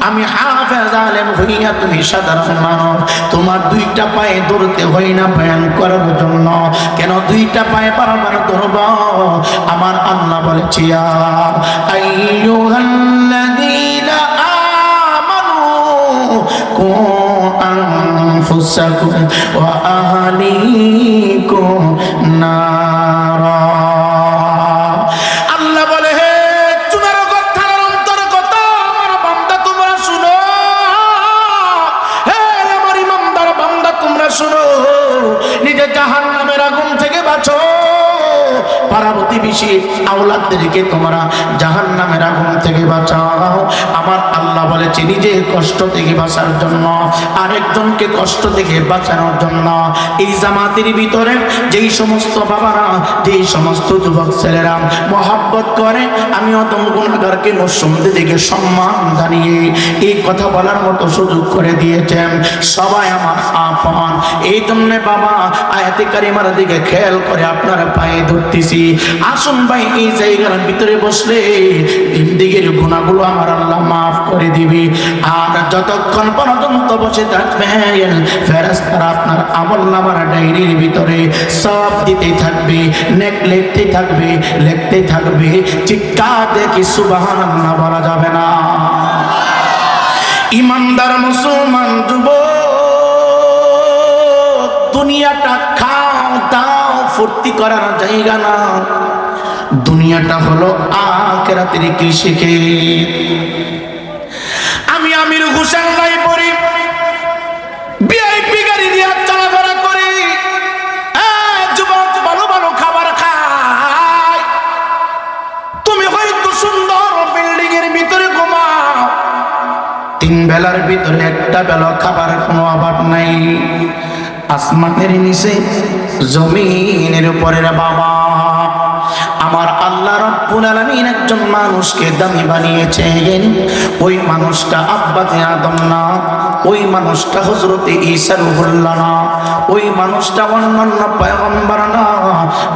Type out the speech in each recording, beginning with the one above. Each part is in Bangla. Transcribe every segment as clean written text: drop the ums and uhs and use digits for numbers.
আমি হাফেজ আলেম হইয়া তুমি সাধারণ মানুষ, তোমার দুইটা পায়ে ধরতে হয় না বয়ান করার জন্য? কেন দুইটা পায়ে বারবার ধরব? আমার আল্লাহ বলেছি আইয়ুহাল্লাযীনা আমানু কু আনফুসাকুম ওয়া আহলিকুম নারা। আল্লাহ বলে, হে চুনারগড় থানার অন্তর্গত আমার বান্দা তোমরা শুনো, হে আমার ইমানদার বান্দা তোমরা শুনো, নিজে জাহান্নামের আগুন থেকে বাঁচো, পাড়া প্রতিবেশী আওলাদদেরকে তোমরা জাহান্নামের আগুন থেকে বাঁচাও। আমার আল্লাহ বলেছে নিজে কষ্ট থেকে বাঁচার জন্য, আরেকজনকে কষ্ট থেকে বাঁচানোর জন্য। এই জামাতের ভিতরে যেই সমস্ত বাবারা, যেই সমস্ত যুবক ছেলেরা মহব্বত করে, আমি অদম গুনাহগারকে নরসুমদি থেকে সম্মান জানিয়ে এই কথা বলার মতো সুযোগ করে দিয়েছেন। সবাই আমার আপন, এই জন্য বাবা আয়াতে কারিমার দিকে খেয়াল করে আপনার পায়ে ধরতেছি। আসুন ভাই, এই জায়গার ভিতরে বসলে জিন্দেগীর গুনাহগুলো আমার আল্লাহ মাফ করে দিবে। আর যতক্ষণ পর্যন্ত বসে থাকবেন ফেরেশতারা আপনার আমলনামার ডায়েরির ভিতরে সব দিতেই থাকবে, নেক লিখতে থাকবে, লিখতে থাকবে। চিৎকার দেখি সুবহানাল্লাহ বলা যাবে না? ইমানদার মুসলমান যুবক, দুনিয়াটা খাও দাও ফুর্তি করার জায়গা না, দুনিয়াটা হলো আখিরাতের কৃষিকে। আমি আমির হোসেন রায় পড়ি, ভিআইপি গাড়ি দিয়ে চলাফেরা করি, যুবক ভালো ভালো খাবার খায়, তুমি হয়তো সুন্দর বিল্ডিং এর ভিতরে ঘুমাও, তিন বেলার ভিতরে একটা বেলা খাবার কোনো অভাব নাই। আসমানের নিচে জমিনের উপরে বাবা আমার আল্লাহ রাব্বুল আলামিন একজন মানুষকে দামি বানিয়েছেন। ওই মানুষটা আব্বাতে আদম না, ওই মানুষটা হযরতে ঈসা রূহুল্লাহ না, ওই মানুষটা অন্যান্য পয়গম্বর না।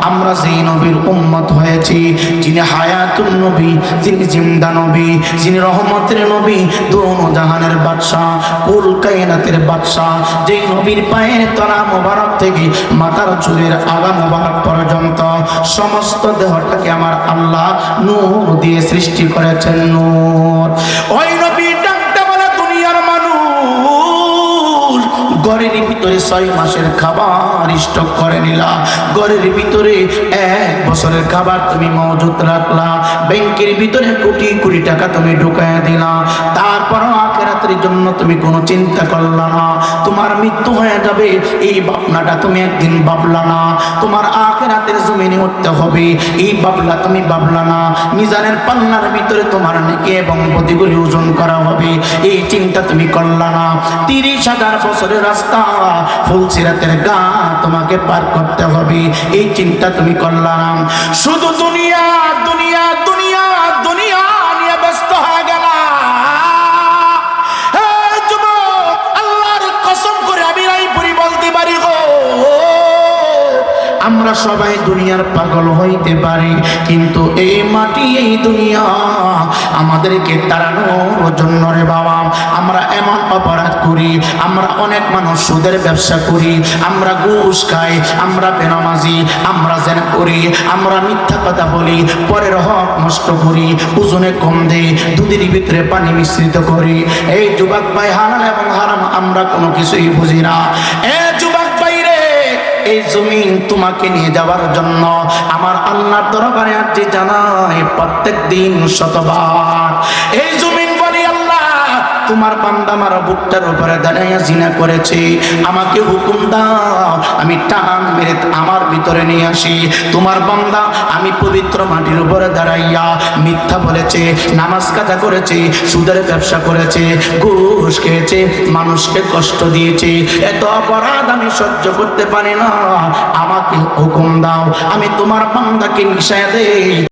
আমরা যেই নবীর উম্মত হয়েছি, যিনি হায়াতুন নবী, যিনি জিন্দা নবী, যিনি রহমতের নবী, দোনো জাহানের বাদশা, কুল কায়নাতের বাদশা, যেই নবীর পায়ের তলা মোবারক থেকে মাথার চুলের আগা মোবারক পর্যন্ত সমস্ত দেহটাকে আমার আল্লাহ নূর দিয়ে সৃষ্টি করেছেন। নূর। ওই নবী ডাকতে বলে, দুনিয়ার মানুষ ঘরের ভিতরে 6 মাসের খাবার স্টক করে নিলা, ঘরের ভিতরে 1 বছরের খাবার তুমি মজুত রাখলা, ব্যাংকের ভিতরে কোটি কোটি টাকা তুমি ঢুকায় দিলা, তারপরও আখিরাতের জন্য তুমি কোনো চিন্তা করলা না। তোমার মৃত্যু হয়ে যাবে এই ভাবনাটা তুমি একদিন ভাবলা না। তোমার আখিরাতের জমিনে উঠতে হবে এই ভাবলা তুমি ভাবলা না। মিজানের পাল্লার ভিতরে তোমার নেকি এবং বদিগুলি ওজন করা হবে এই চিন্তা তুমি করলা না। 30,000 বছরের রাস্তা ফুলসিরাতের গা তোমাকে পার করতে হবে এই চিন্তা তুমি করলা না। শুধু দুনিয়া দুনিয়া দুনিয়া দুনিয়া নিয়ে ব্যস্ত হয়ে গেলা। আমরা সবাই দুনিয়ার পাগল হইতে পারি, কিন্তু এই মাটি এই দুনিয়া আমাদেরকে তাড়ানোর জন্য রে বাবা আমরা এমন অপরাধ করি। আমরা অনেক মানুষ সুদের ব্যবসা করি, আমরা ঘুষ খাই, আমরা বেনামাজি, আমরা জেনা করি, আমরা মিথ্যা কথা বলি, পরের হক নষ্ট করি, ওজনে কম দেই, দুধের ভিতরে পানি মিশ্রিত করি। এই যুবক ভাই, হালাল এবং হারাম আমরা কোনো কিছুই বুঝি না। এই জমিন তোমাকে নিয়ে যাওয়ার জন্য আমার আল্লাহর দরবারে আরজি জানাই প্রত্যেক দিন শতবার। এই জমিন বলি, আল্লাহ তোমার বান্দা আমার বুকটার উপরে দাঁড়াইয়া জিনা করেছে, আমাকে হুকুম দাও আমি টান মেরে আমার ভিতরে নিয়ে আসি। তোমার বান্দা আমি পবিত্র মাটির উপরে দাঁড়াইয়া মিথ্যা বলেছে, নামাজ কাজা করেছে, সুদের ব্যবসা করেছে, ঘুষ খেয়েছে, মানুষকে কষ্ট দিয়েছে, এত অপরাধ আমি সহ্য করতে পারি না, আমাকে হুকুম দাও আমি তোমার বান্দাকে মিশায়া দেই।